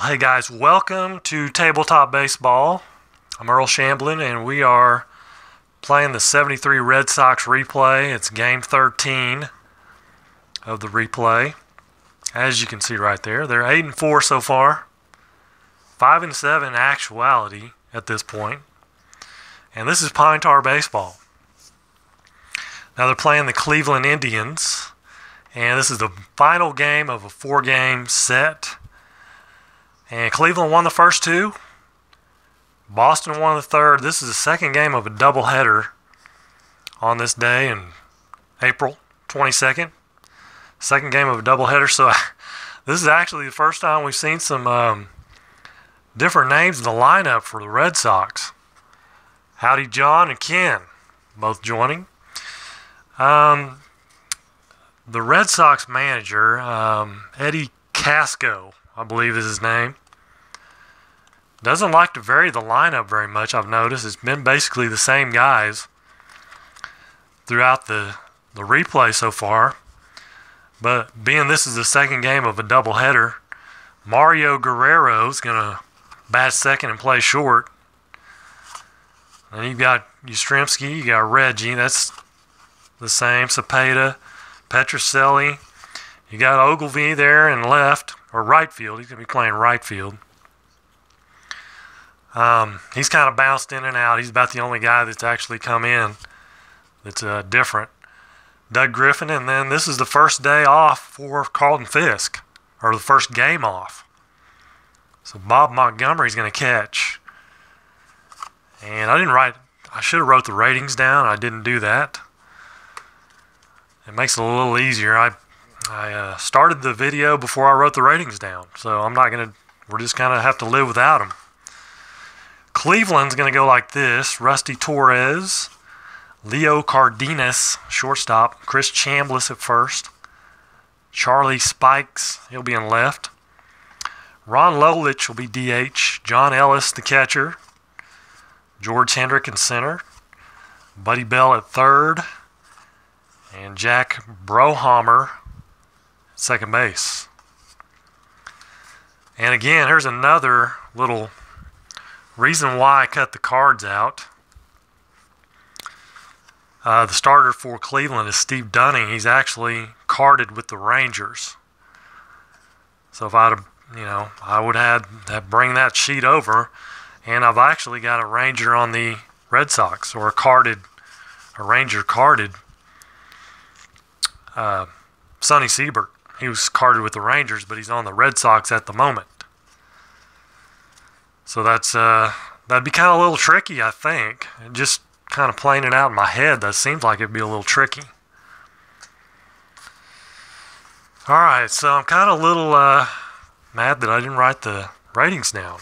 Hey guys, welcome to Tabletop Baseball. I'm Earl Shamblin, and we are playing the 73 Red Sox replay. It's game 13 of the replay. As you can see right there, they're 8-4 so far, 5-7 in actuality at this point. And this is Pine Tar Baseball. Now they're playing the Cleveland Indians, and this is the final game of a 4-game set. And Cleveland won the first two. Boston won the third. This is the second game of a doubleheader on this day in April 22nd. Second game of a doubleheader. So this is actually the first time we've seen some different names in the lineup for the Red Sox. Howdy John and Ken both joining. The Red Sox manager, Eddie Casco, I believe is his name, doesn't like to vary the lineup very much, I've noticed. It's been basically the same guys throughout the replay so far. But being this is the second game of a doubleheader, Mario Guerrero's going to bat second and play short. And you've got Yastrzemski, you got Reggie, that's the same, Cepeda, Petrocelli. You got Ogilvy there in left, or right field. He's going to be playing right field. He's kind of bounced in and out. He's about the only guy that's actually come in that's different. Doug Griffin, and then this is the first day off for Carlton Fisk, or the first game off. So Bob Montgomery's going to catch. And I should have wrote the ratings down. I didn't do that. It makes it a little easier. I started the video before I wrote the ratings down, so we're just kind of have to live without them. Cleveland's going to go like this: Rusty Torres, Leo Cardenas, shortstop, Chris Chambliss at first, Charlie Spikes, he'll be in left, Ron Lolich will be DH, John Ellis the catcher, George Hendrick in center, Buddy Bell at third, and Jack Brohammer at second base. And again, here's another little reason why I cut the cards out. The starter for Cleveland is Steve Dunning. He's actually carded with the Rangers. So if I would have bring that sheet over, and I've actually got a Ranger on the Red Sox, or a Ranger carded. Sonny Siebert. He was carded with the Rangers, but he's on the Red Sox at the moment. So that'd be kind of a little tricky, I think. And just kind of playing it out in my head, that seems like it'd be a little tricky. Alright, so I'm kind of a little mad that I didn't write the ratings down.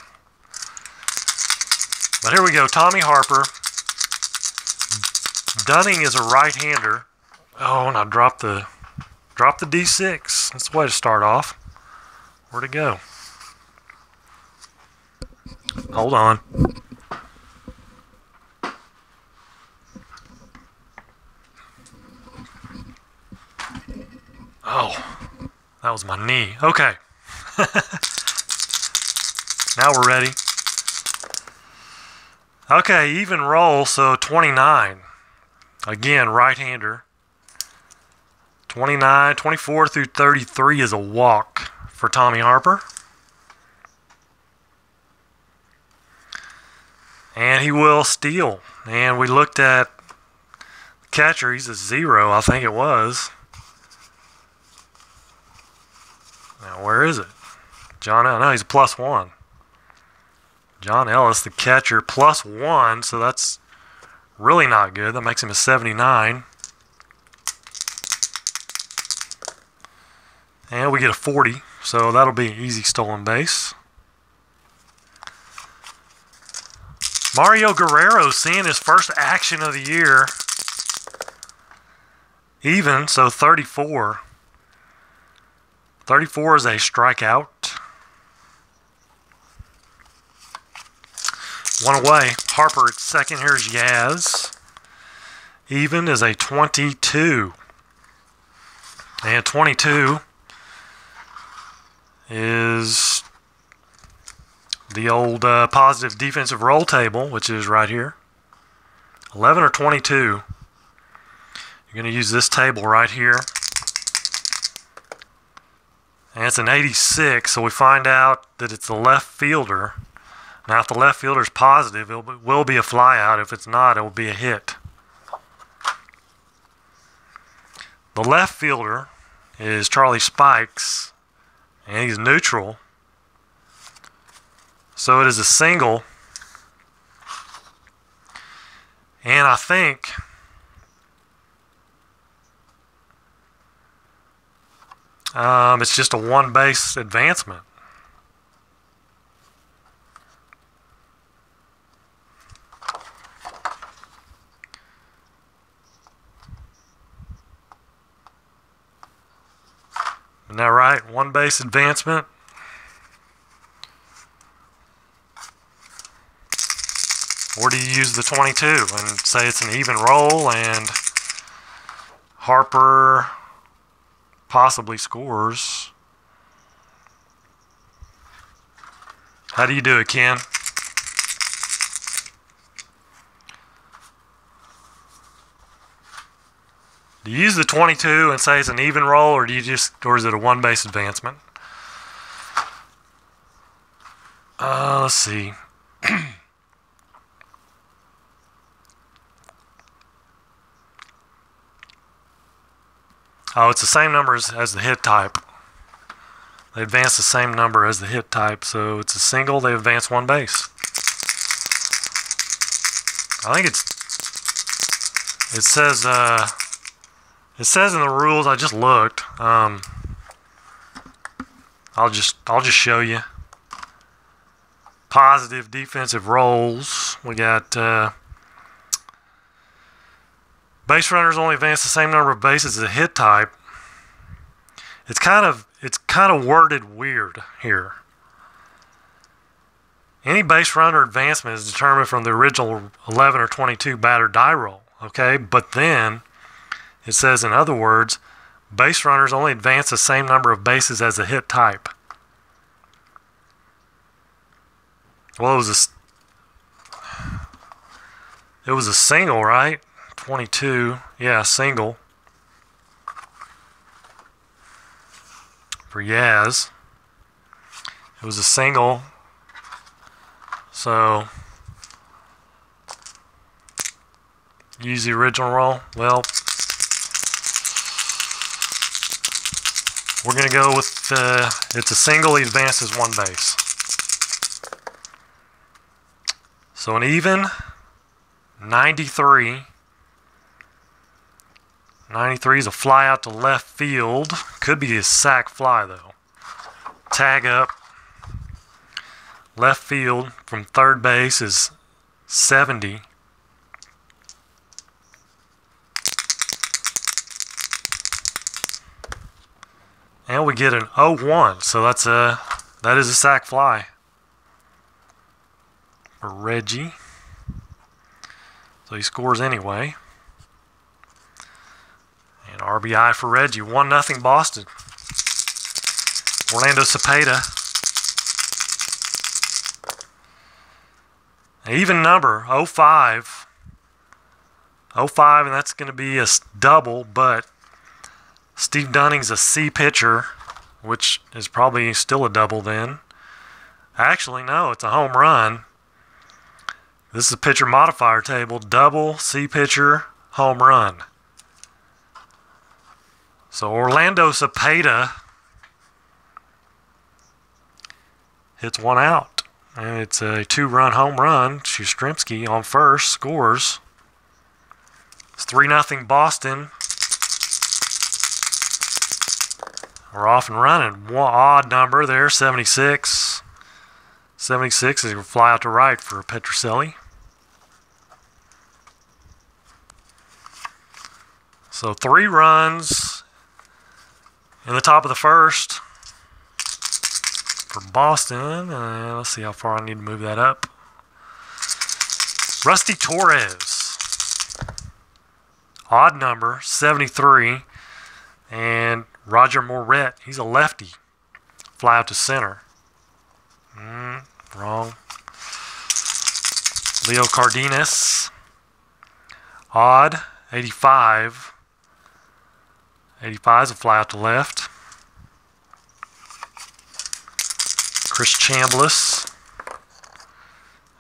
But here we go. Tommy Harper. Dunning is a right-hander. Oh, and I dropped the D6. That's the way to start off. Where'd it go? Hold on. Oh, that was my knee. Okay. Now we're ready. Okay, even roll, so 29. Again, right-hander. 29, 24 through 33 is a walk for Tommy Harper. And he will steal. And we looked at catcher. He's a 0, I think it was. Now, where is it? John Ellis. No, he's a +1. John Ellis, the catcher, +1. So that's really not good. That makes him a 79. And we get a 40. So that'll be an easy stolen base. Mario Guerrero seeing his first action of the year. Even, so 34. 34 is a strikeout. One away. Harper at second. Here's Yaz. Even is a 22. And 22 is the old positive defensive roll table, which is right here. 11 or 22. You're going to use this table right here. And it's an 86, so we find out that it's the left fielder. Now, if the left fielder is positive, it will be a flyout. If it's not, it will be a hit. The left fielder is Charlie Spikes, and he's neutral. So it is a single. And I think it's just a one base advancement. Isn't that right? One base advancement. Or do you use the 22 and say it's an even roll and Harper possibly scores? How do you do it, Ken? Do you use the 22 and say it's an even roll, or or is it a one base advancement? Let's see. Oh, it's the same number as the hit type. They advance the same number as the hit type, so it's a single. They advance one base. I think it says in the rules. I just looked. I'll just show you. Positive defensive rolls. We got base runners only advance the same number of bases as a hit type. It's kind of worded weird here. Any base runner advancement is determined from the original 11 or 22 batter die roll. Okay, but then it says, in other words, base runners only advance the same number of bases as a hit type. Well, it was a single, right? 22, yeah, single for Yaz. It was a single, so use the original roll. Well, we're gonna go with it's a single. He advances one base. So an even 93. 93 is a fly out to left field. Could be a sac fly, though. Tag up. Left field from third base is 70. And we get an 0-1. So that is a sac fly for Reggie. So he scores anyway. And RBI for Reggie. 1-0 Boston. Orlando Cepeda. An even number, 05. 05, and that's going to be a double, but Steve Dunning's a C pitcher, which is probably still a double then. Actually, no, it's a home run. This is a pitcher modifier table. Double, C pitcher, home run. So Orlando Cepeda hits one out. And it's a 2-run home run. Shustrzymski on first scores. It's 3-0 Boston. We're off and running. One odd number there, 76. 76 is going to fly out to right for Petrocelli. So 3 runs in the top of the first for Boston. Let's see how far I need to move that up. Rusty Torres. Odd number, 73. And Roger Moret, he's a lefty. Fly out to center. Wrong Leo Cardenas. Odd, 85. 85 is a fly out to left. Chris Chambliss.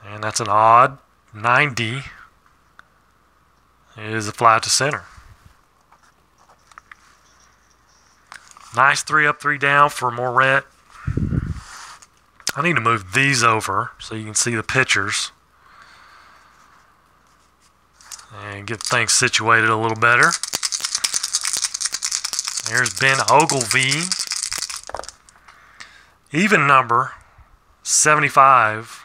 And that's an odd, 90. Is a fly out to center. Nice 3 up, 3 down for Moret. I need to move these over so you can see the pitchers and get things situated a little better. There's Ben Ogilvie. Even number, 75.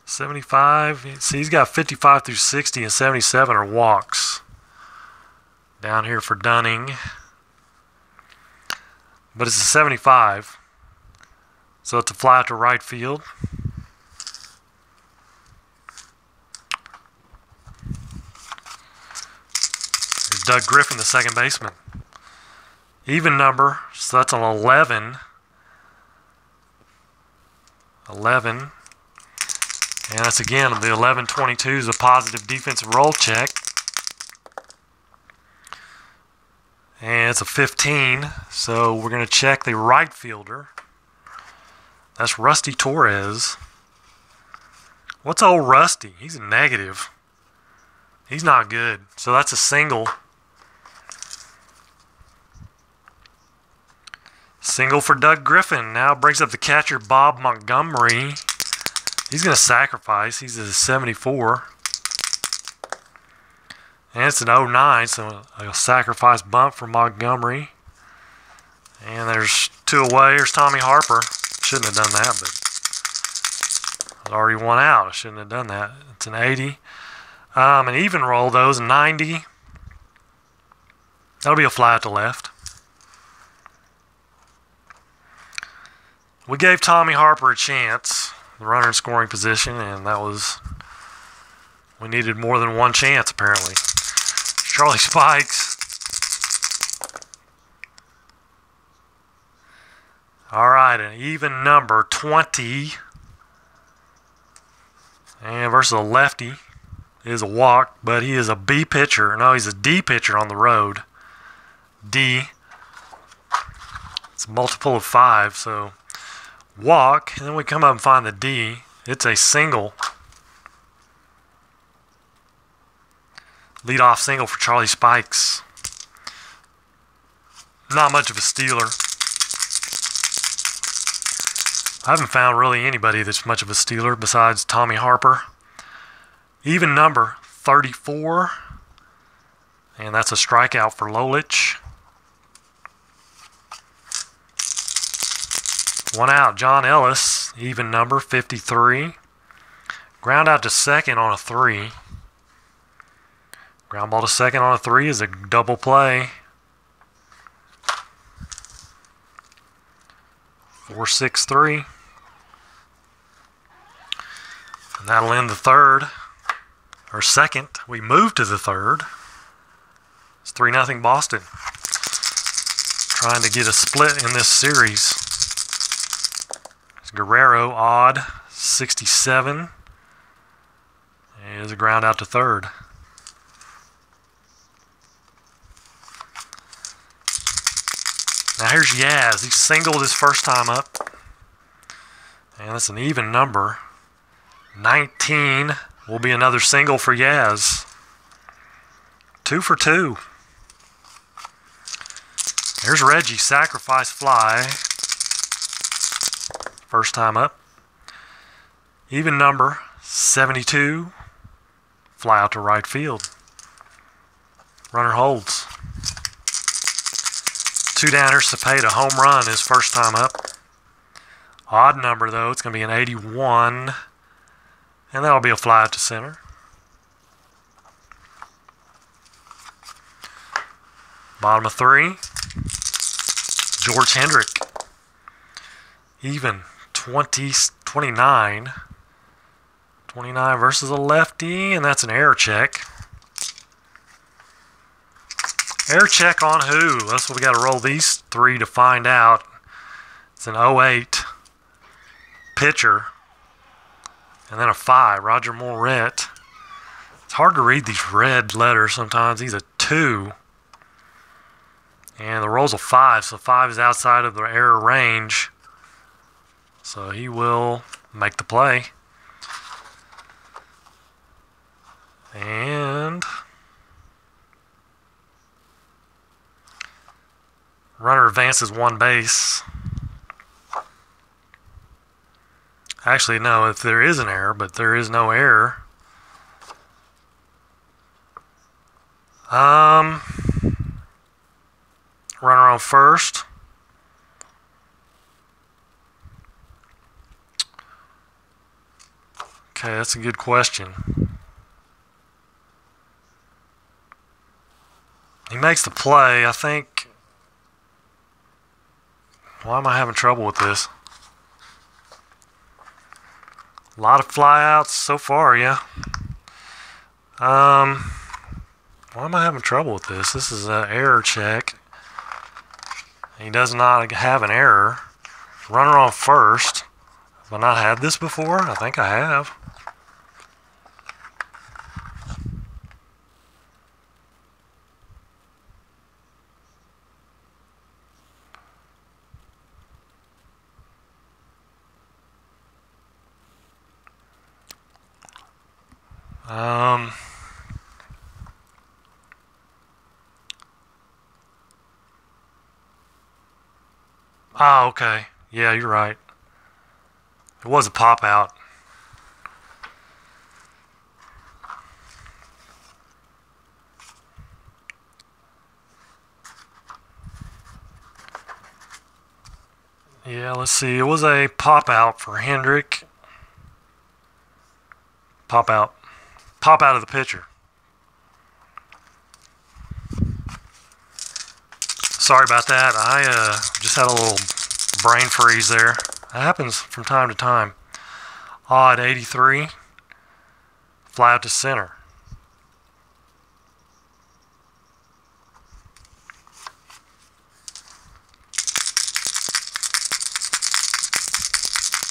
75. See, he's got 55 through 60, and 77 are walks. Down here for Dunning. But it's a 75. So it's a fly out to right field. There's Doug Griffin, the second baseman. Even number, so that's an 11. 11. And that's again, the 11-22 is a positive defensive roll check. And it's a 15, so we're going to check the right fielder. That's Rusty Torres. What's old Rusty? He's a negative. He's not good. So that's a single. Single for Doug Griffin. Now brings up the catcher, Bob Montgomery. He's going to sacrifice. He's a 74. And it's an 09, so a sacrifice bunt for Montgomery. And there's 2 away. Here's Tommy Harper. Shouldn't have done that, but I already 1 out. I shouldn't have done that. It's an 80. An even roll, though, is a 90. That'll be a fly out to left. We gave Tommy Harper a chance, the runner in scoring position, and that was, we needed more than 1 chance, apparently. Charlie Spikes. All right, an even number, 20. And versus a lefty is a walk, but he is a B pitcher. No, he's a D pitcher on the road. D. It's a multiple of 5, so walk, and then we come up and find the D. It's a single. Leadoff single for Charlie Spikes. Not much of a stealer. I haven't found really anybody that's much of a stealer besides Tommy Harper. Even number, 34. And that's a strikeout for Lolich. 1 out, John Ellis. Even number, 53. Ground out to second on a 3. Ground ball to second on a 3 is a double play. 4-6-3. And that'll end the third. Or second. We move to the third. It's 3-0 Boston. Trying to get a split in this series. Guerrero, odd, 67. Is a ground out to third. Now here's Yaz. He singled his first time up. And that's an even number. 19 will be another single for Yaz. 2 for 2. Here's Reggie, sacrifice fly. First time up. Even number, 72. Fly out to right field. Runner holds. 2 down here, Cepeda, home run his first time up. Odd number, though. It's going to be an 81. And that'll be a fly out to center. Bottom of 3. George Hendrick. Even 29. 29 versus a lefty, and that's an error check. Error check on who? That's what we got to roll these 3 to find out. It's an 08 pitcher. And then a 5, Roger Moret. It's hard to read these red letters sometimes. He's a 2. And the roll's a 5, so 5 is outside of the error range. So he will make the play. And runner advances 1 base. Actually, no, if there is an error, but there is no error. Runner on first. Okay, that's a good question. He makes the play, I think. Why am I having trouble with this? A lot of flyouts so far, yeah. Why am I having trouble with this? This is an error check. He does not have an error. Runner on first. Have I not had this before? I think I have. Oh, okay. Yeah, you're right. It was a pop out. Yeah, let's see. It was a pop out for Hendrick. Pop out. Pop out of the pitcher. Sorry about that. I just had a little brain freeze there. That happens from time to time. Odd 83. Fly out to center.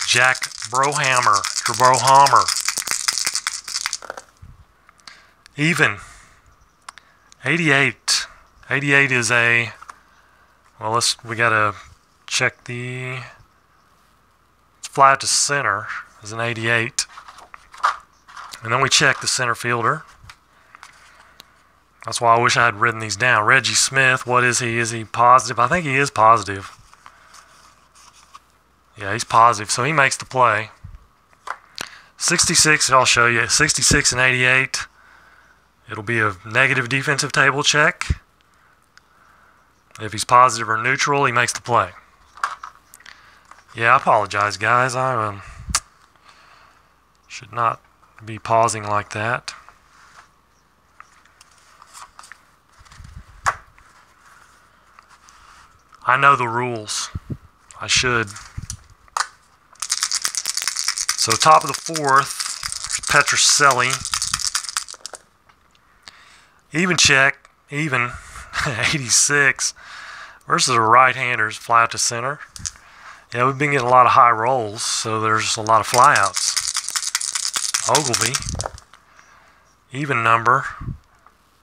Jack Brohammer. Even. 88. 88 is a... Well, we gotta check the fly out to center is an 88. And then we check the center fielder. That's why I wish I had written these down. Reggie Smith, what is he? Is he positive? I think he is positive. Yeah, he's positive, so he makes the play. 66, I'll show you. 66 and 88. It'll be a negative defensive table check. If he's positive or neutral, he makes the play. Yeah, I apologize, guys. I should not be pausing like that. I know the rules. I should. So top of the fourth, Petrocelli. Even check, even 86 versus a right-handers fly out to center. Yeah, we've been getting a lot of high rolls, so there's a lot of flyouts. Ogilvy, even number,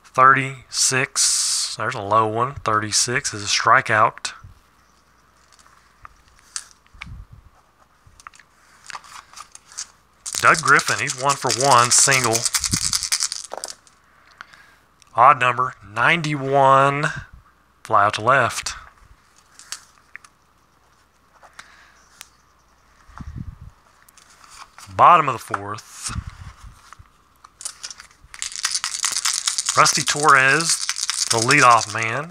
36. There's a low one. 36 is a strikeout. Doug Griffin, he's 1 for 1, single. Odd number, 91, fly out to left. Bottom of the fourth. Rusty Torres, the leadoff man.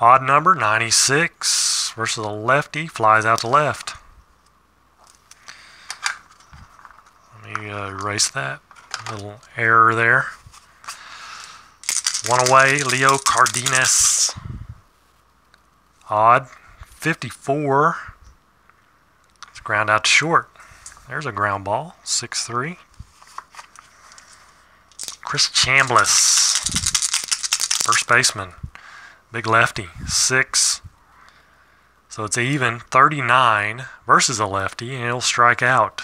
Odd number, 96, versus a lefty, flies out to left. Let me erase that little error there. One away, Leo Cardenas. Odd, 54. It's ground out to short. There's a ground ball, 6-3. Chris Chambliss, first baseman, big lefty, 6. So it's even, 39 versus a lefty, and he'll strike out.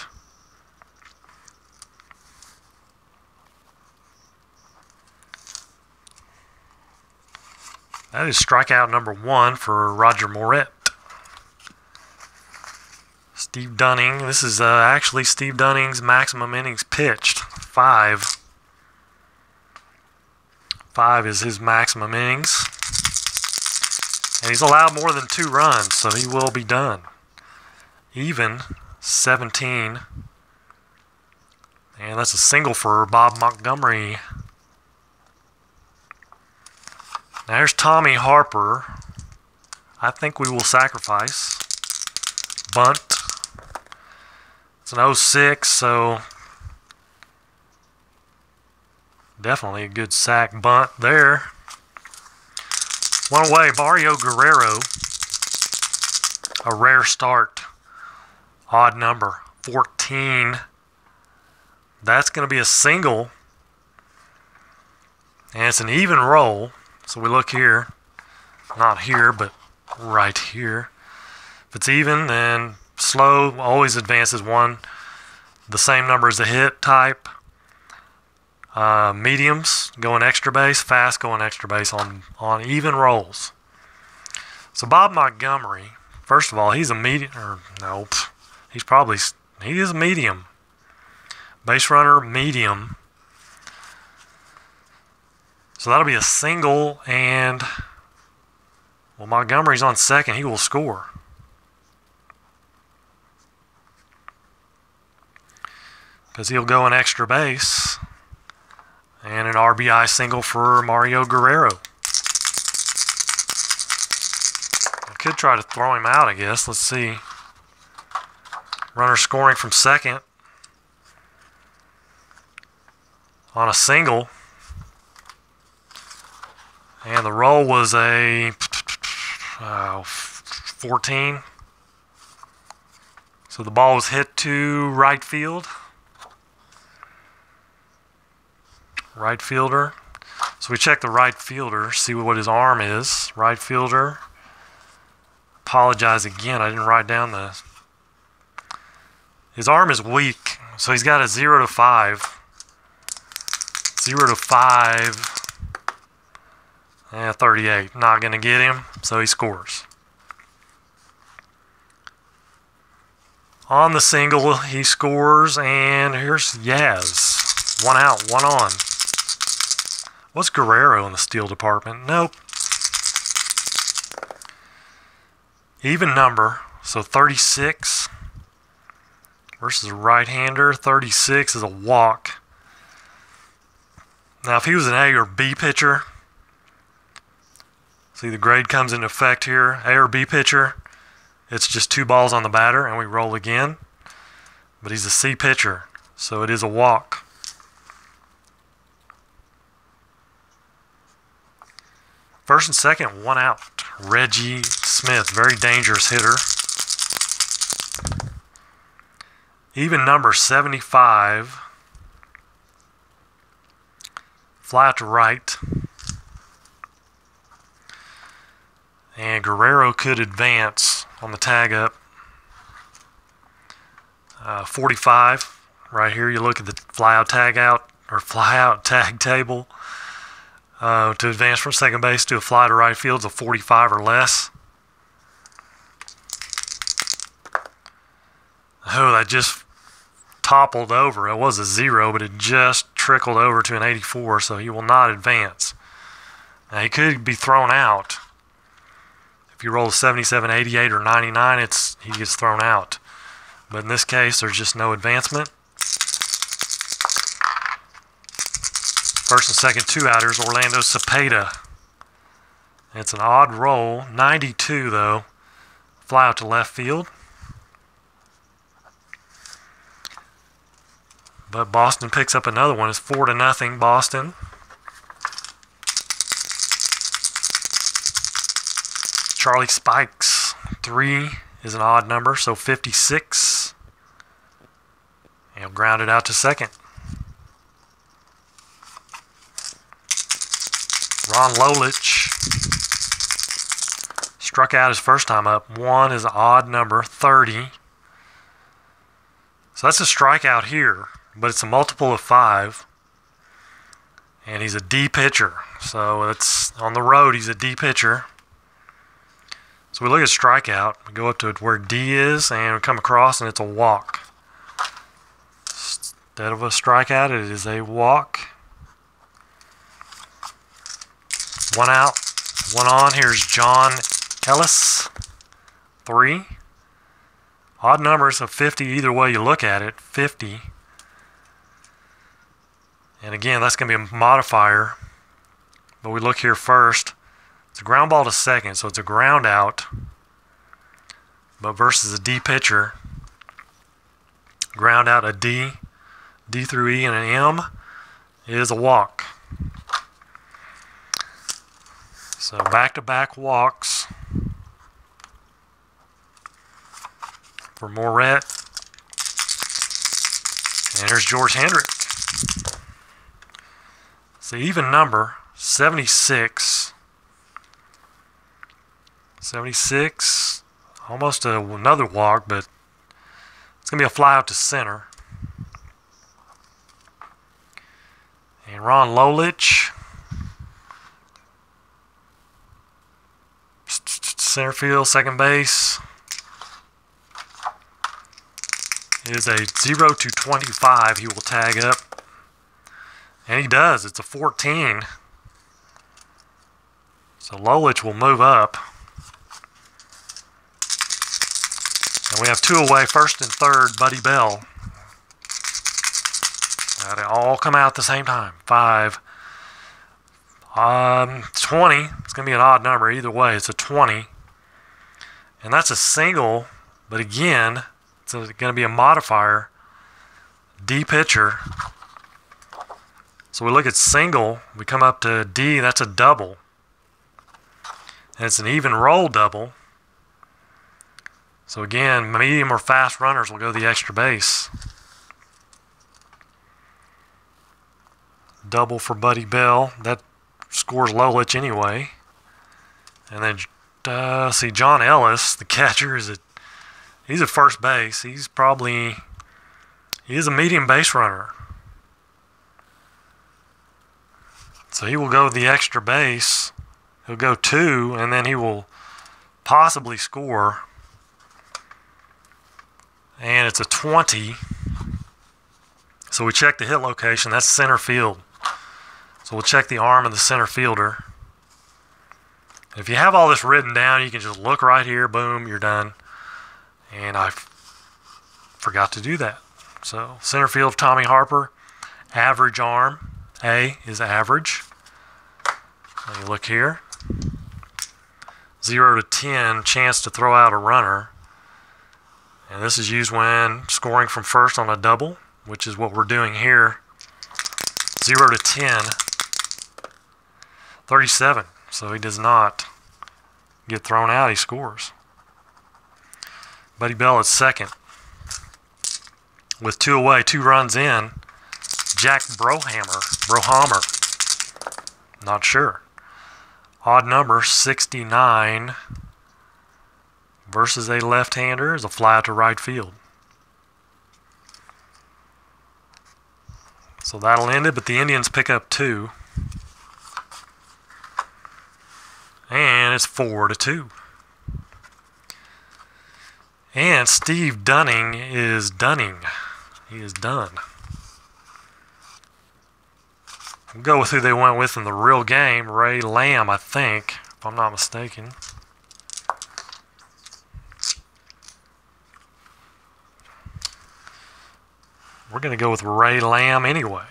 That is strikeout number 1 for Roger Moret. Steve Dunning. This is actually Steve Dunning's maximum innings pitched. 5. 5 is his maximum innings. And he's allowed more than 2 runs, so he will be done. Even 17. And that's a single for Bob Montgomery. Now here's Tommy Harper. I think we will sacrifice. Bunt. It's an 06, so definitely a good sack bunt there. One away, Mario Guerrero. A rare start. Odd number, 14. That's going to be a single. And it's an even roll. So we look here. Not here, but right here. If it's even, then slow always advances 1. The same number as the hit type. Mediums going extra base, fast going extra base on even rolls. So Bob Montgomery, first of all, he's a medium, or no, he is a medium. Base runner, medium. So that'll be a single, and well, Montgomery's on second, he will score. Because he'll go an extra base. And an RBI single for Mario Guerrero. I could try to throw him out, I guess. Let's see. Runner scoring from second. On a single. And the roll was a 14. So the ball was hit to right field. Right fielder. So we check the right fielder, see what his arm is. Right fielder. Apologize again, I didn't write down the... His arm is weak, so he's got a 0 to 5. 0 to 5. Yeah, 38. Not going to get him, so he scores. On the single, he scores, and here's Yaz. 1 out, 1 on. What's Guerrero in the steal department? Nope. Even number, so 36 versus a right-hander. 36 is a walk. Now, if he was an A or B pitcher, see the grade comes into effect here. A or B pitcher, it's just 2 balls on the batter, and we roll again. But he's a C pitcher, so it is a walk. First and second, 1 out. Reggie Smith, very dangerous hitter. Even number 75. Fly out to right. And Guerrero could advance on the tag up. 45. Right here, you look at the fly out tag out, or fly out tag table. To advance from second base to a fly to right field is a 45 or less. Oh, that just toppled over. It was a 0, but it just trickled over to an 84, so he will not advance. Now, he could be thrown out. If you roll a 77, 88, or 99, he gets thrown out. But in this case, there's just no advancement. First and second, 2-outers, Orlando Cepeda. It's an odd roll. 92, though. Fly out to left field. But Boston picks up another one. It's 4-0, Boston. Charlie Spikes. 3 is an odd number, so 56. And he'll ground it out to second. Ron Lolich struck out his first time up. 1 is an odd number, 30. So that's a strikeout here, but it's a multiple of 5. And he's a D pitcher. So it's on the road, he's a D pitcher. So we look at strikeout. We go up to where D is and we come across and it's a walk. Instead of a strikeout, it is a walk. 1 out, 1 on. Here's John Ellis. 3. Odd numbers of 50 either way you look at it. 50. And again, that's going to be a modifier. But we look here first. It's a ground ball to second, so it's a ground out. But versus a D pitcher, ground out a D, D through E and an M is a walk. So back-to-back walks for Moret. And here's George Hendrick. It's an even number, 76. 76, almost another walk, but it's going to be a fly out to center. And Ron Lolich, center field, second base, is a 0 to 25 he will tag up. And he does. It's a 14. So Lolich will move up. And we have 2 away, first and third, Buddy Bell. They all come out at the same time. 5. 20. It's going to be an odd number either way. It's a 20. And that's a single, but again, it's going to be a modifier. D pitcher. So we look at single, we come up to D, that's a double. And it's an even roll double. So again, medium or fast runners will go to the extra base. Double for Buddy Bell. That scores Lolich anyway. And then see John Ellis, the catcher, he's at first base. He is a medium base runner. So he will go to the extra base. He'll go 2, and then he will possibly score. And it's a 20. So we check the hit location. That's center field. So we'll check the arm of the center fielder. If you have all this written down, you can just look right here. Boom, you're done. And I forgot to do that. So center field, Tommy Harper. Average arm. A is average. Let me look here. 0 to 10, chance to throw out a runner. And this is used when scoring from first on a double, which is what we're doing here. 0 to 10. 37. So he does not get thrown out, he scores. Buddy Bell at second. With 2 away, 2 runs in. Jack Brohammer. Not sure. Odd number, 69. Versus a left-hander is a fly to right field. So that'll end it, but the Indians pick up 2. And it's 4 to 2. And Steve Dunning is dunning. He is done. We'll go with who they went with in the real game. Ray Lamb, I think, if I'm not mistaken. We're going to go with Ray Lamb anyway.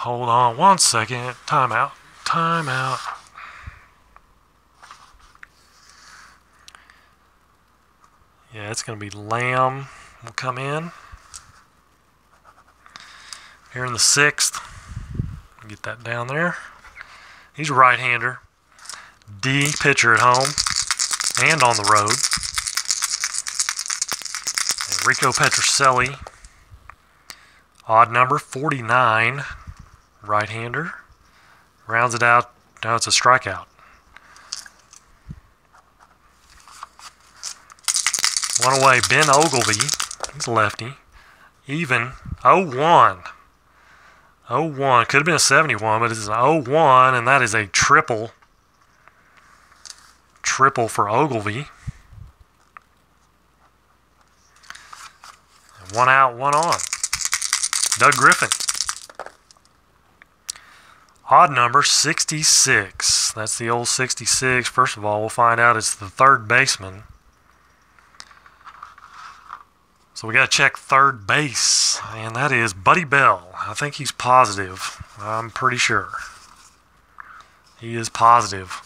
Hold on 1 second. Timeout. Timeout. Yeah, it's going to be Lamb will come in. Here in the 6th. Get that down there. He's a right-hander. D pitcher at home and on the road. Enrico Petrocelli Odd number 49, right-hander. Rounds it out. Now it's a strikeout. One away, Ben Ogilvy. He's a lefty. Even 0-1. 0-1. Could have been a 71, but it's an 0-1, and that is a triple. Triple for Ogilvy. One out, one on. Doug Griffin. Odd number 66. That's the old 66. First of all, we'll find out it's the third baseman. So we got to check third base, and that is Buddy Bell. I think he's positive. I'm pretty sure. He is positive.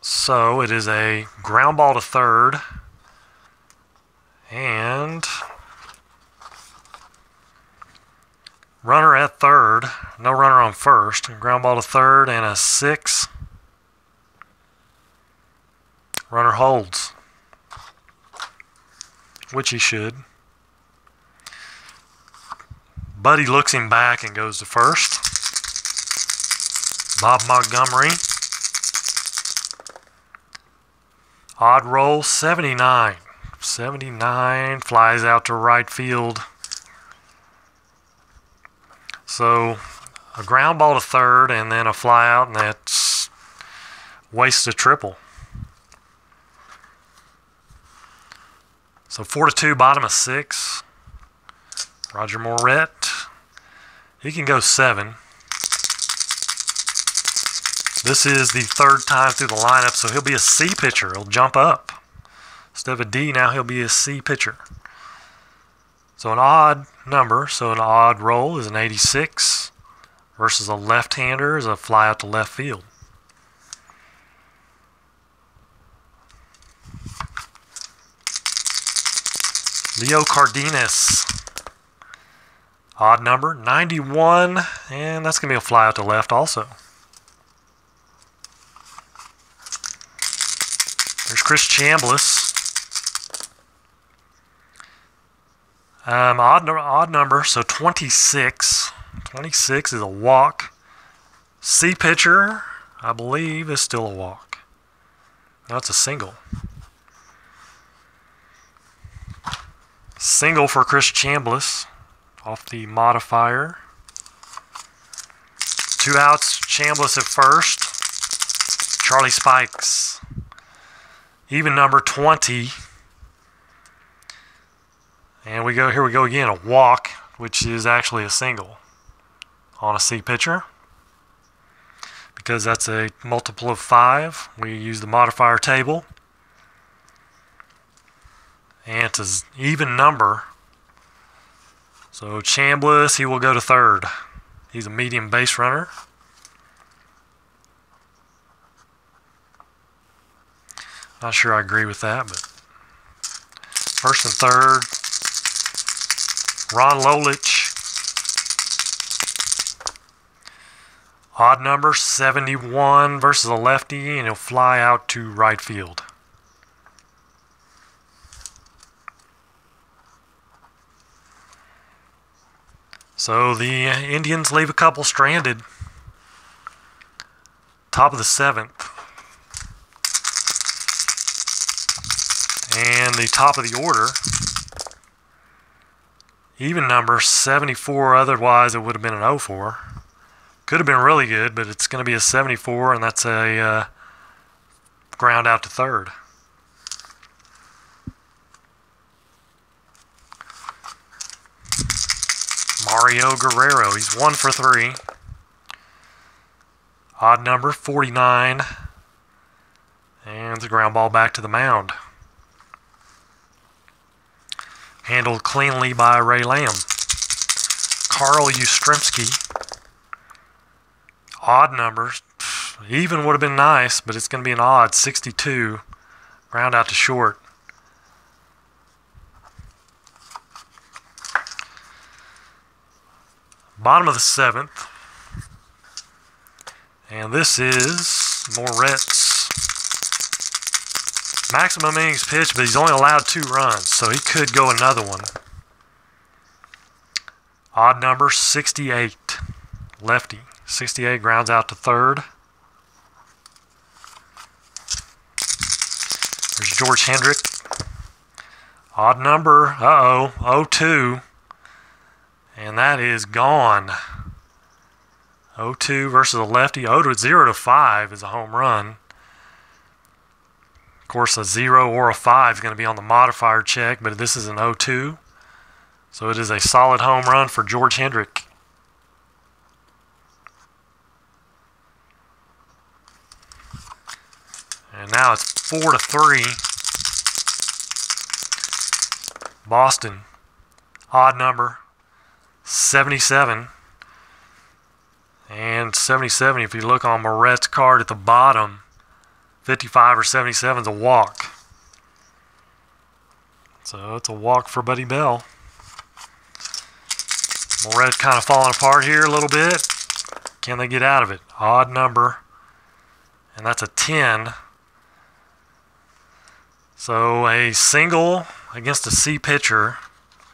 So it is a ground ball to third, and runner at third, no runner on first, ground ball to third, and a 6. Runner holds, which he should. Buddy looks him back and goes to first. Bob Montgomery. Odd roll 79. 79 flies out to right field. So a ground ball to third and then a fly out, and that's wastes a triple. So 4-2, bottom of 6. Roger Moret. He can go 7. This is the third time through the lineup, so he'll be a C pitcher. He'll jump up. Instead of a D, now he'll be a C pitcher. So an odd number, so an odd roll is an 86 versus a left-hander is a fly out to left field. Leo Cardenas. Odd number, 91, and that's going to be a fly out to left also. There's Chris Chambliss. Odd number, so 26. 26 is a walk. C pitcher, I believe, is still a walk. No, it's a single. Single for Chris Chambliss off the modifier. 2 outs, Chambliss at first. Charlie Spikes. Even number 20. And here we go again, a walk, which is actually a single on a C pitcher. Because that's a multiple of 5, we use the modifier table. And it's an even number. So Chambliss, he will go to third. He's a medium base runner. Not sure I agree with that, but first and third, Ron Lolich. Odd number 71 versus a lefty, and he'll fly out to right field. So the Indians leave a couple stranded. Top of the 7th. And the top of the order, even number 74, otherwise it would have been an 04. Could have been really good, but it's going to be a 74, and that's a ground out to third. Mario Guerrero, he's 1 for 3. Odd number 49, and the ground ball back to the mound. Handled cleanly by Ray Lamb. Carl Yastrzemski. Odd numbers. Even would have been nice, but it's going to be an odd. 62. Ground out to short. Bottom of the 7th. And this is Moretz. Maximum innings pitched, but he's only allowed 2 runs, so he could go another one. Odd number 68. Lefty. 68 grounds out to third. There's George Hendrick. Odd number, 0-2. And that is gone. 0-2 versus a lefty. 0-5 is a home run. Of course, a 0 or a 5 is going to be on the modifier check, but this is an 0-2. So it is a solid home run for George Hendrick. And now it's 4-3. Boston. Odd number 77. And 77, if you look on Moret's card at the bottom, 55 or 77 is a walk. So it's a walk for Buddy Bell. Moret's kind of falling apart here a little bit. Can they get out of it? Odd number. And that's a 10. So a single against a C pitcher,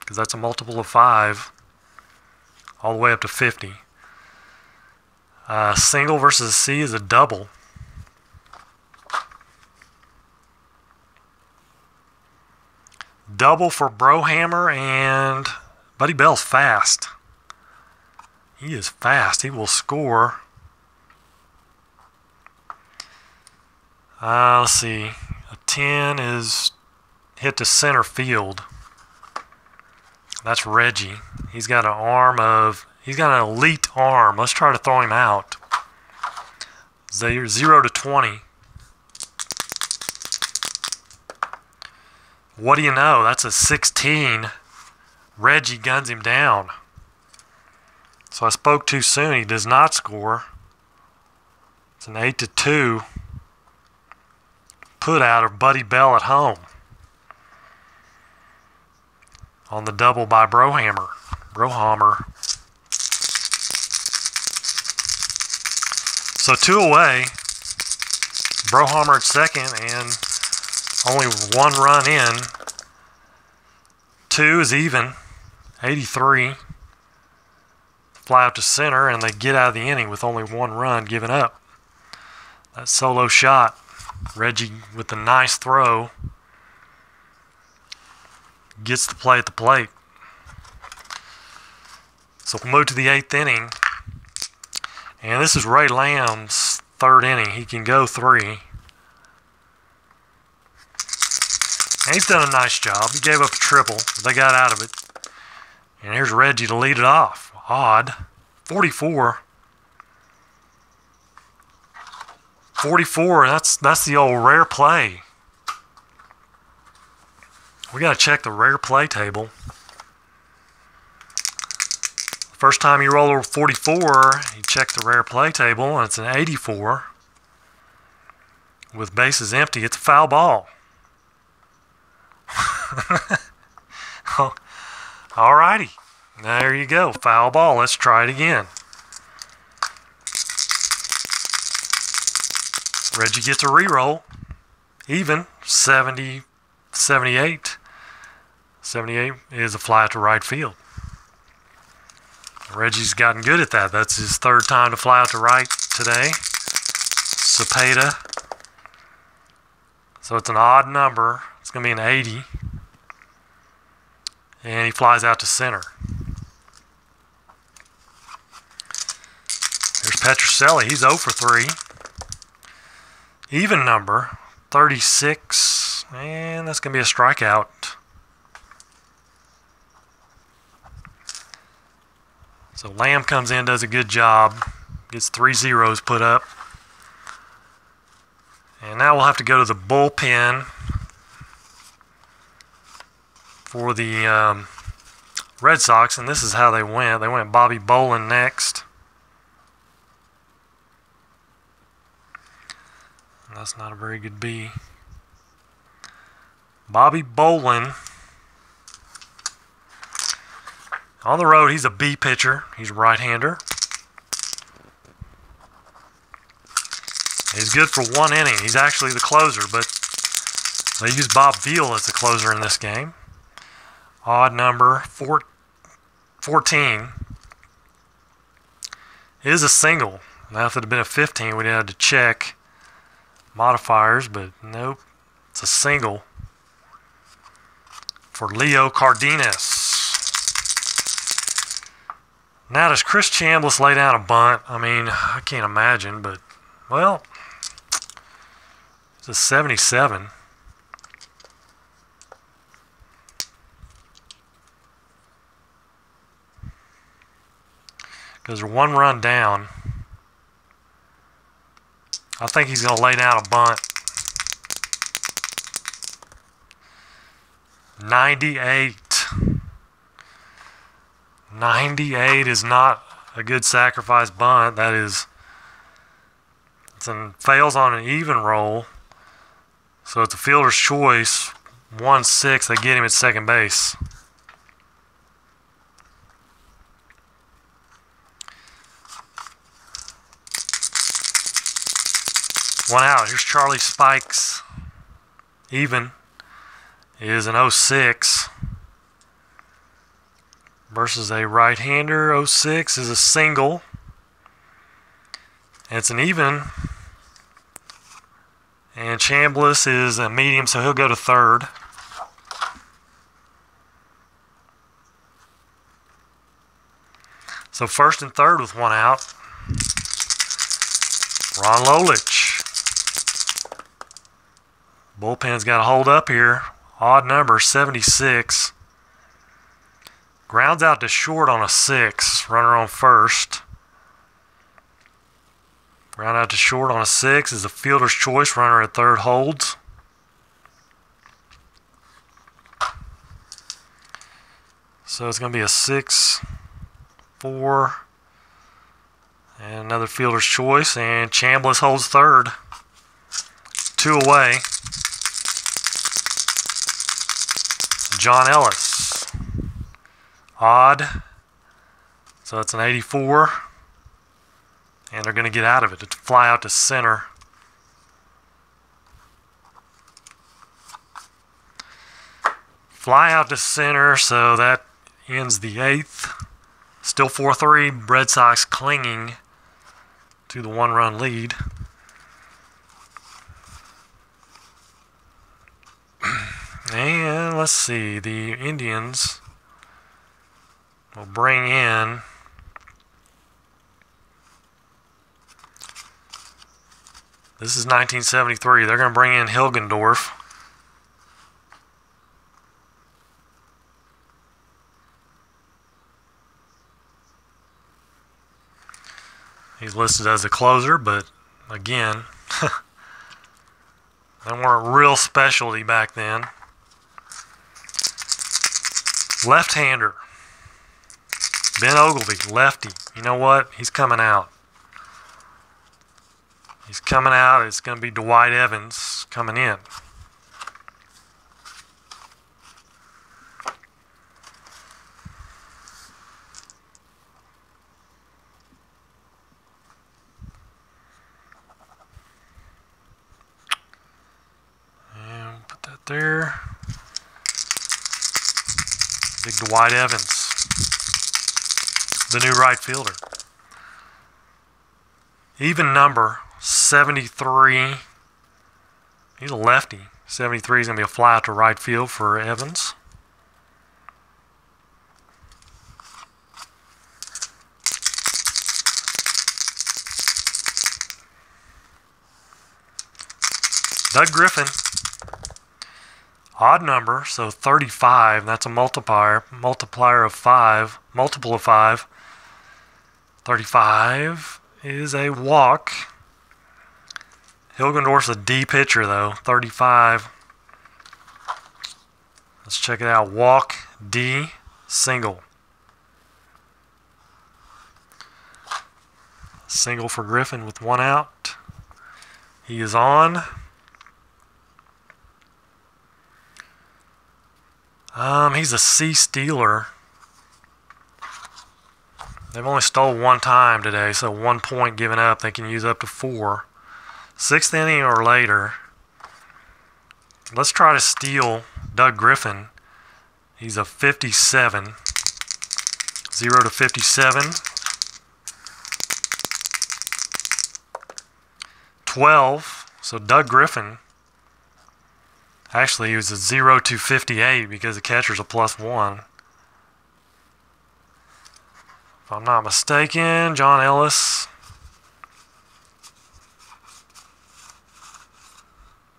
because that's a multiple of 5, all the way up to 50. Single versus a C is a double. Double for Brohammer, and Buddy Bell's fast. He is fast. He will score. Let's see. A 10 is hit to center field. That's Reggie. He's got an elite arm. Let's try to throw him out. 0-20. What do you know? That's a 16. Reggie guns him down. So I spoke too soon. He does not score. It's an 8-2 put out of Buddy Bell at home on the double by Brohammer. So 2 away. Brohammer at second, and only 1 run in. 2 is even. 83. Fly out to center, and they get out of the inning with only 1 run given up. That solo shot. Reggie with a nice throw gets the play at the plate. So we'll move to the 8th inning. And this is Ray Lamb's 3rd inning. He can go 3. And he's done a nice job. He gave up a triple. They got out of it. And here's Reggie to lead it off. Odd. 44. 44, that's the old rare play. We got to check the rare play table. First time you roll over 44, you check the rare play table, and it's an 84. With bases empty, it's a foul ball. Alrighty. There you go. Foul ball. Let's try it again. Reggie gets a re-roll. Even. 70, 78. 78 is a fly out to right field. Reggie's gotten good at that. That's his 3rd time to fly out to right today. Cepeda. So it's an odd number. It's going to be an 80. And he flies out to center. There's Petrocelli. He's 0 for 3. Even number, 36. And that's going to be a strikeout. So Lamb comes in, does a good job. Gets 3 zeros put up. And now we'll have to go to the bullpen for the Red Sox, and this is how they went. They went Bobby Bolin next. That's not a very good B. Bobby Bolin. On the road, he's a B pitcher. He's a right-hander. He's good for 1 inning. He's actually the closer, but They used Bob Veal as the closer in this game. Odd number 14 is a single. Now, if it had been a 15, we'd have to check modifiers, but nope, it's a single for Leo Cardenas. Now, does Chris Chambliss lay down a bunt? I mean, I can't imagine, but, well, it's a 77. Because they're one run down. I think he's going to lay down a bunt. 98. 98 is not a good sacrifice bunt. That is, fails on an even roll. So it's a fielder's choice. 1-6, they get him at second base. One out. Here's Charlie Spikes. Even is an 06 versus a right-hander. 06 is a single. And it's an even. And Chambliss is a medium, so he'll go to third. So first and third with one out. Ron Lolich. Bullpen's got to hold up here. Odd number, 76. Grounds out to short on a 6. Runner on first. Ground out to short on a 6 is a fielder's choice. Runner at third holds. So it's going to be a 6, 4, and another fielder's choice. And Chambliss holds third. 2 away. John Ellis. Odd. So it's an 84. And they're going to get out of it. To fly out to center. Fly out to center, so that ends the 8th. Still 4-3. Red Sox clinging to the one-run lead. And let's see, the Indians will bring in this is 1973. They're going to bring in Hilgendorf. He's listed as a closer, but again, they weren't a real specialty back then. Left-hander. Ben Ogilvy, lefty. You know what? He's coming out. He's coming out. It's going to be Dwight Evans coming in. And put that there. Big Dwight Evans, the new right fielder. Even number, 73. He's a lefty. 73 is going to be a fly out to right field for Evans. Doug Griffin. Odd number, so 35. That's a multiplier of 5. Multiple of 5. 35 is a walk. Hilgendorf's a D pitcher, though. 35. Let's check it out. Walk, D, single. Single for Griffin with one out. He is on. He's a C stealer. They've only stole one time today, so 1 point given up. They can use up to 4. 6th inning or later. Let's try to steal Doug Griffin. He's a 57. 0 to 57. 12. So Doug Griffin, actually he was a 0 to 58 because the catcher's a +1. If I'm not mistaken, John Ellis.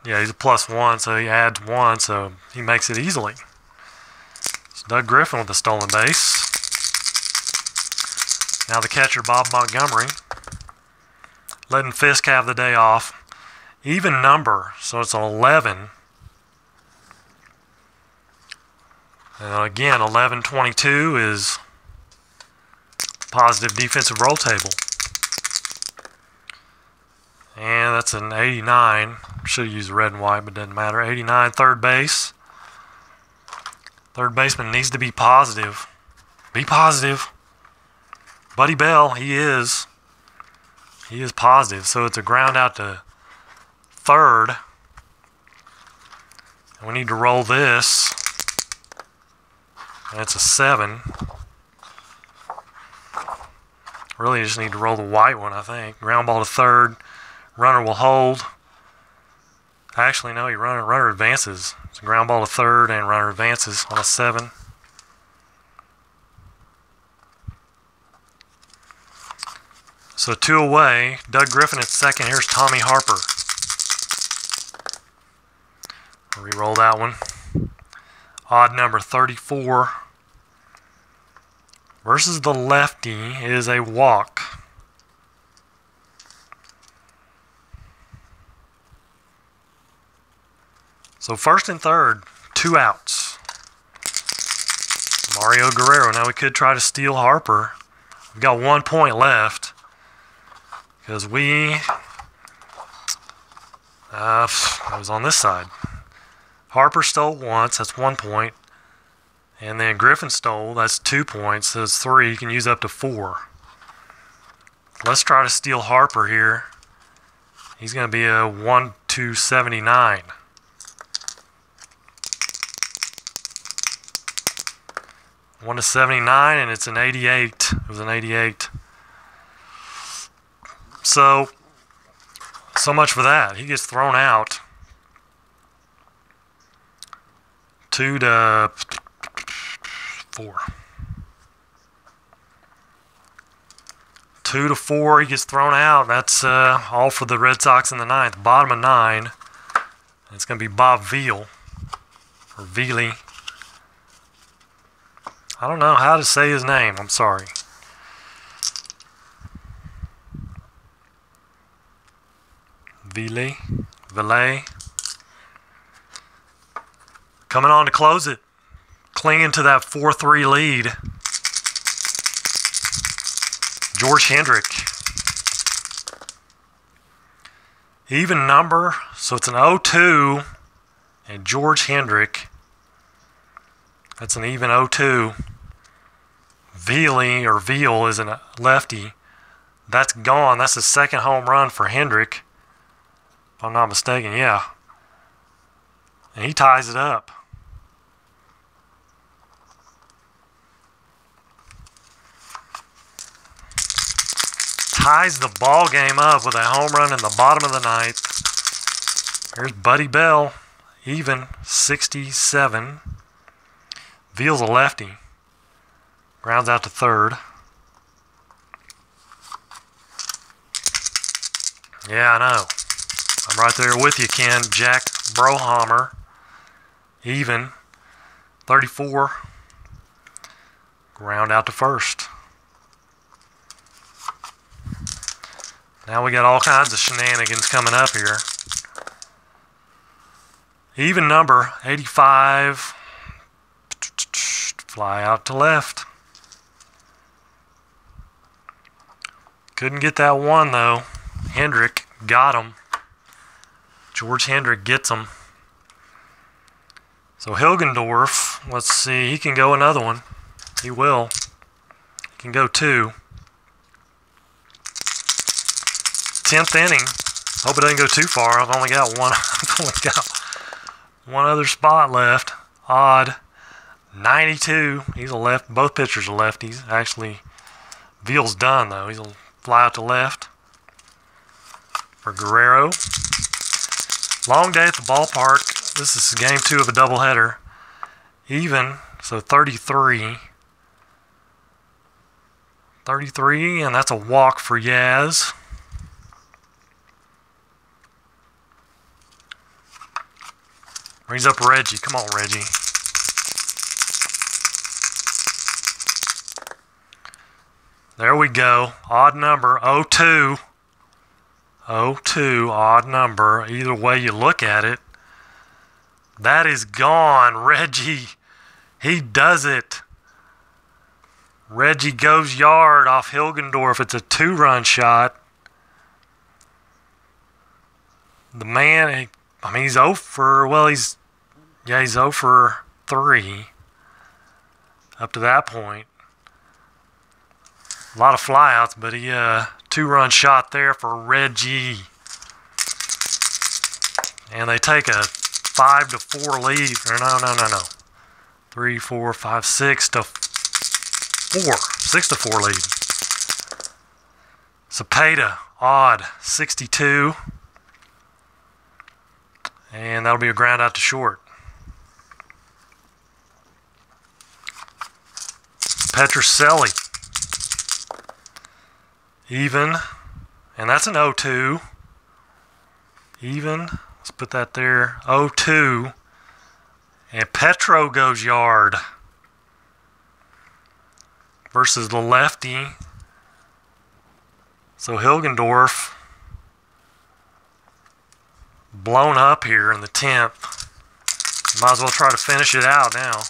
Yeah, he's a +1, so he adds 1, so he makes it easily. So Doug Griffin with the stolen base. Now the catcher, Bob Montgomery, letting Fisk have the day off. Even number, so it's an 11. And again, 11-22 is positive defensive roll table. And that's an 89. Should have used red and white, but doesn't matter. 89, third base. Third baseman needs to be positive. Be positive. Buddy Bell, he is. He is positive. So it's a ground out to third. And we need to roll this. And it's a 7. Really just need to roll the white one, I think. Ground ball to third. Runner will hold. Actually, no, runner advances. It's a ground ball to third and runner advances on a 7. So 2 away. Doug Griffin at second. Here's Tommy Harper. I'll re-roll that one. Odd number 34. Versus the lefty is a walk. So first and third, 2 outs. Mario Guerrero. Now we could try to steal Harper. We've got 1 point left. Because I was on this side. Harper stole once, that's 1 point. And then Griffin stole, that's 2 points, so it's 3. You can use up to 4. Let's try to steal Harper here. He's going to be a 1 to 79. One to 79, and it's an 88. It was an 88. So much for that. He gets thrown out. 2 to 4. 2 to 4. He gets thrown out. That's all for the Red Sox in the 9th. Bottom of 9. It's going to be Bob Veal or Veely. I don't know how to say his name. I'm sorry. Veely. Coming on to close it. Clinging to that 4-3 lead. George Hendrick. Even number, so it's an 0-2. And George Hendrick. That's an even 0-2. Veely or Veal is a lefty. That's gone. That's the second home run for Hendrick. If I'm not mistaken, yeah. And he ties it up. Ties the ball game up with a home run in the bottom of the 9th. Here's Buddy Bell, even 67. Veal's a lefty. Grounds out to third. Yeah, I know. I'm right there with you, Ken. Jack Brohammer, even 34. Ground out to first. Now we got all kinds of shenanigans coming up here. Even number, 85. Fly out to left. Couldn't get that one, though. Hendrick got him. George Hendrick gets him. So Hilgendorf, let's see, he can go another one. He will. He can go 2. 10th inning. Hope it doesn't go too far. I've only got One other spot left. Odd. 92. He's a left. Both pitchers are lefties. Actually, Veal's done, though. He'll fly out to left for Guerrero. Long day at the ballpark. This is game 2 of a doubleheader. Even, so 33. 33, and that's a walk for Yaz. Brings up Reggie. Come on, Reggie. There we go. Odd number, 02. 02, odd number. Either way you look at it. That is gone. Reggie, he does it. Reggie goes yard off Hilgendorf. It's a 2-run shot. The man, I mean, he's 0 for, well, he's 0 for 3 up to that point. A lot of flyouts, but he 2-run shot there for Reggie. And they take a 5-4 lead. Or no. 3, 4, 5, 6 to 4. 6-4 lead. Cepeda, odd, 62. And that'll be a ground out to short. Petrocelli, even. And that's an 0-2. Even. Let's put that there. 0-2. And Petro goes yard. Versus the lefty. So Hilgendorf blown up here in the 10th. Might as well try to finish it out now.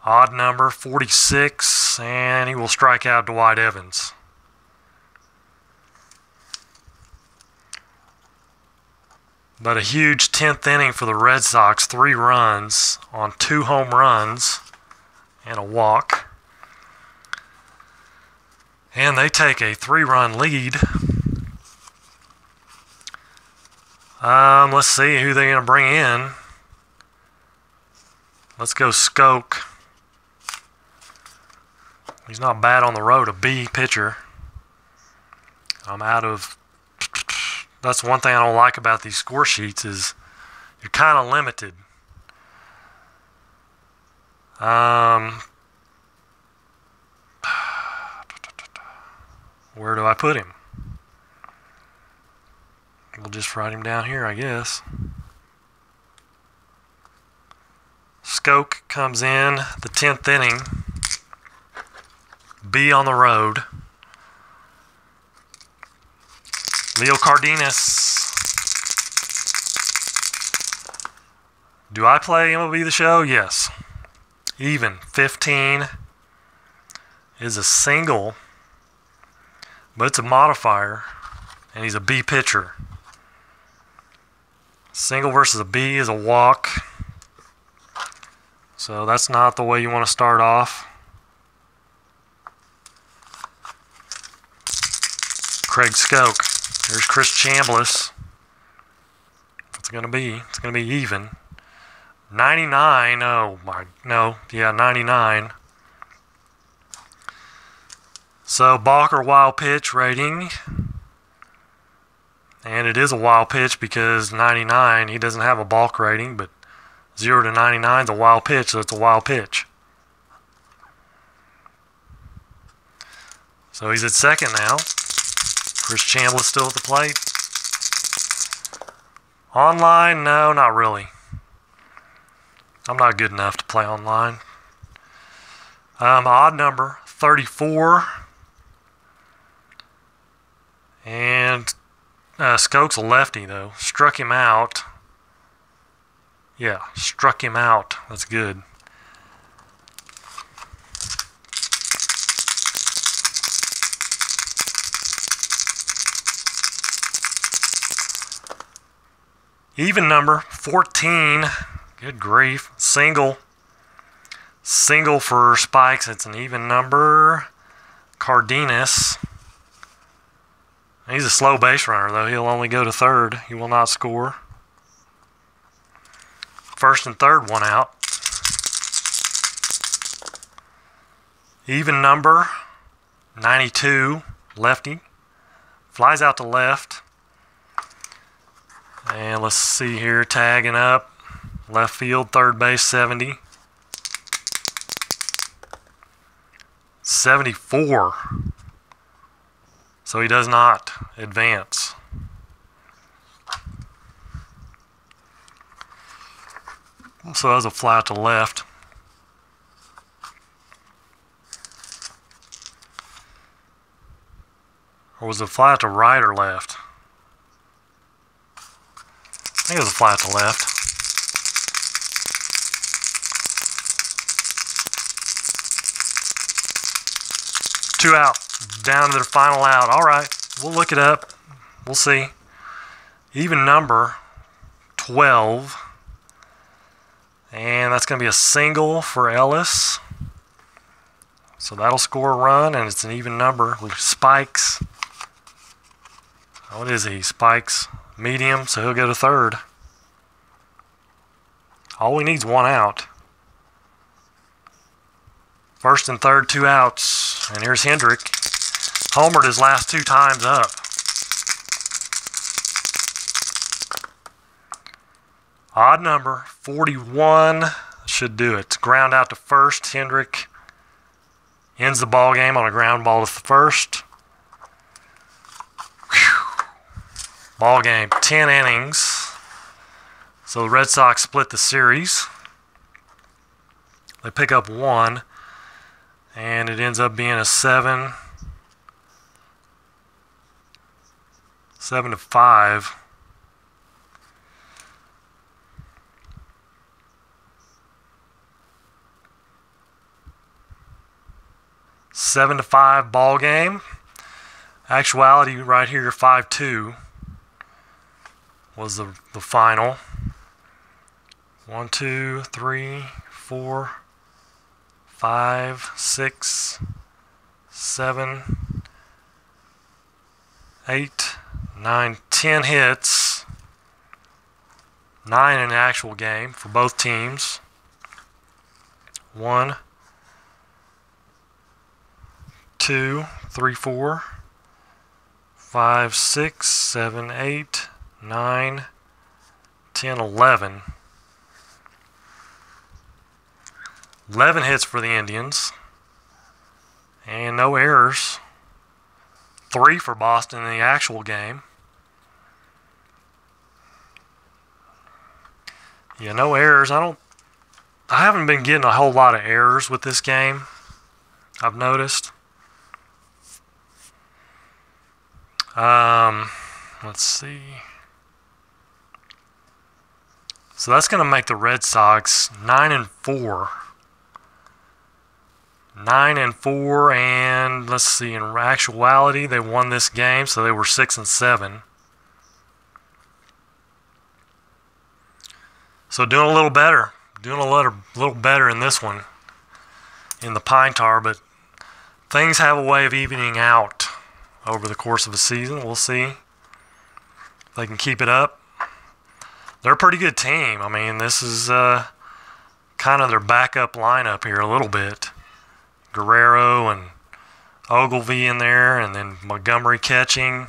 Odd number, 46, and he will strike out Dwight Evans. But a huge 10th inning for the Red Sox. 3 runs on 2 home runs and a walk. And they take a 3-run lead. Let's see who they're going to bring in. Let's go Skoke. He's not bad on the road, a B pitcher. I'm out of... That's one thing I don't like about these score sheets is you're kind of limited. Where do I put him? We'll just write him down here, I guess. Skoke comes in the 10th inning. B on the road. Leo Cardenas. Do I play MLB The Show? Yes. Even. 15 is a single, but it's a modifier, and he's a B pitcher. Single versus a B is a walk. So that's not the way you want to start off. Craig Skoke. Here's Chris Chambliss. What's it going to be? It's going to be even. 99. Oh, my. No. Yeah, 99. So, Balker wild pitch rating. And it is a wild pitch because 99, he doesn't have a balk rating, but 0 to 99 is a wild pitch, so it's a wild pitch. So he's at second now. Chris Chambliss still at the plate. Online? No, not really. I'm not good enough to play online. Odd number, 34. And Skoke's a lefty, though. Struck him out. Yeah, struck him out. That's good. Even number, 14. Good grief. Single. Single for Spikes. It's an even number. Cardenas. He's a slow base runner, though. He'll only go to third. He will not score. first and third, one out. Even number, 92, lefty. Flies out to left. And let's see here, tagging up. Left field, third base, 70. 74. So he does not advance. So that was a fly to left. Or was it a fly to right or left? I think it was a fly to left. Two out. Down to their final out. All right. We'll look it up. We'll see. Even number, 12. And that's going to be a single for Ellis. So that'll score a run, and it's an even number. Spikes. What is he? Spikes medium, so he'll go to third. All we need is one out. First and third, two outs. And here's Hendrick. Homered his last two times up. Odd number, 41 should do it. Ground out to first. Hendrick ends the ball game on a ground ball to first. Whew. Ball game, 10 innings. So the Red Sox split the series. They pick up one, and it ends up being a 7-5. 7-5 ball game. Actuality right here, 5-2 was the final. 1, 2, 3, 4, 5, 6, 7, 8, 9, 10 hits. 9 in the actual game for both teams. 1, 2, 3, 4, 5, 6, 7, 8, 9, 10, 11. 11 hits for the Indians. And no errors. 3 for Boston in the actual game. Yeah, no errors. I haven't been getting a whole lot of errors with this game, I've noticed. Let's see. So that's going to make the Red Sox 9-4. 9-4, and let's see, in actuality, they won this game, so they were 6-7. So doing a little better. Doing a little better in this one, in the Pine Tar, but things have a way of evening out over the course of a season. We'll see if they can keep it up. They're a pretty good team. I mean, this is kind of their backup lineup here a little bit. Guerrero and Ogilvy in there, and then Montgomery catching.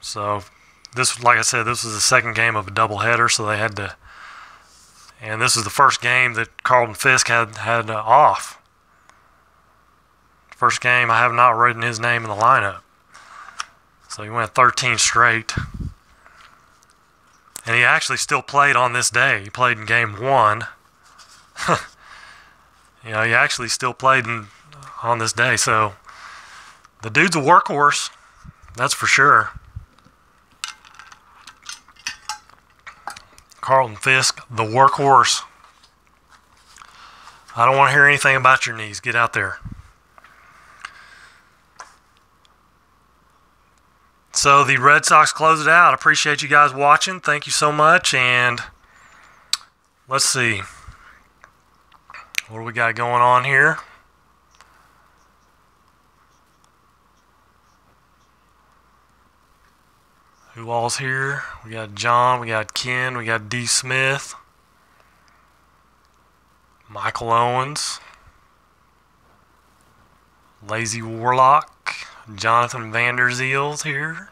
So this, like I said, this was the second game of a doubleheader, so they had to. And this is the first game that Carlton Fisk had off. First game I have not written his name in the lineup. So he went 13 straight. And he actually still played on this day. He played in game 1. You know, he actually still played on this day. So the dude's a workhorse. That's for sure. Carlton Fisk, the workhorse. I don't want to hear anything about your knees. Get out there. So the Red Sox close it out. Appreciate you guys watching. Thank you so much. And let's see. What do we got going on here? Who all's here? We got John, we got Ken, we got D. Smith, Michael Owens, Lazy Warlock, Jonathan Vanderzeel's here,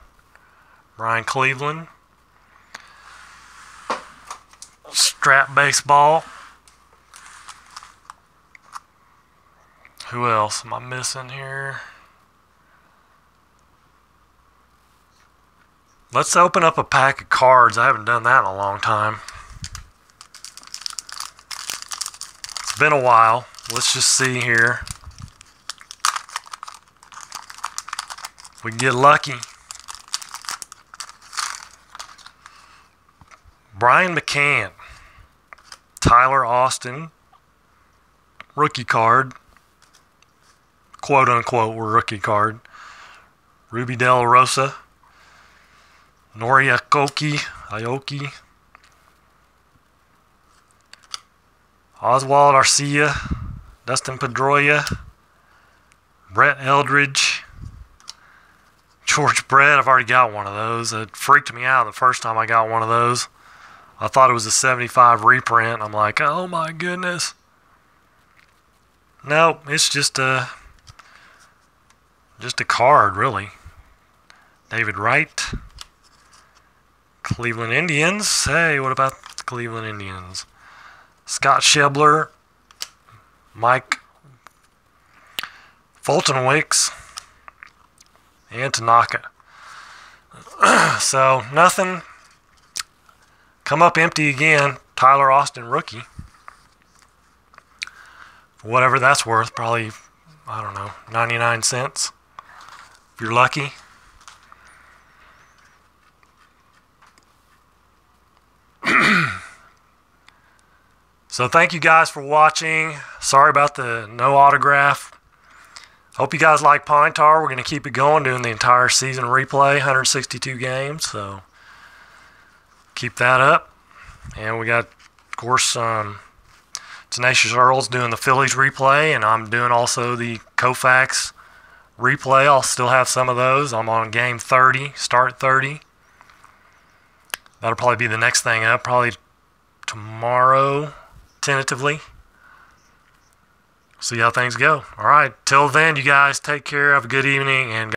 Brian Cleveland, Strap Baseball. Who else am I missing here? Let's open up a pack of cards. I haven't done that in a long time. It's been a while. Let's just see here. We can get lucky. Brian McCann, Tyler Austin, rookie card, quote unquote rookie card. Ruby De La Rosa, Nori Aoki, Oswald Arcia, Dustin Pedroia, Brett Eldridge, George Brett. I've already got one of those. It freaked me out the first time I got one of those. I thought it was a 75 reprint. I'm like, oh my goodness. No, it's just a card, really. David Wright, Cleveland Indians. Hey, what about the Cleveland Indians? Scott Schebler, Mike Fultonwicks, and Tanaka. So, nothing. Come up empty again. Tyler Austin, rookie. For whatever that's worth, probably, I don't know, 99 cents. If you're lucky. So thank you guys for watching. Sorry about the no autograph. Hope you guys like Pine Tar. We're going to keep it going, doing the entire season replay, 162 games. So keep that up. And we got, of course, Tenacious Earl's doing the Phillies replay, and I'm doing also the Koufax replay. I'll still have some of those. I'm on game 30, start 30. That'll probably be the next thing up, probably tomorrow, tentatively. See how things go. All right, till then, you guys take care. Have a good evening, and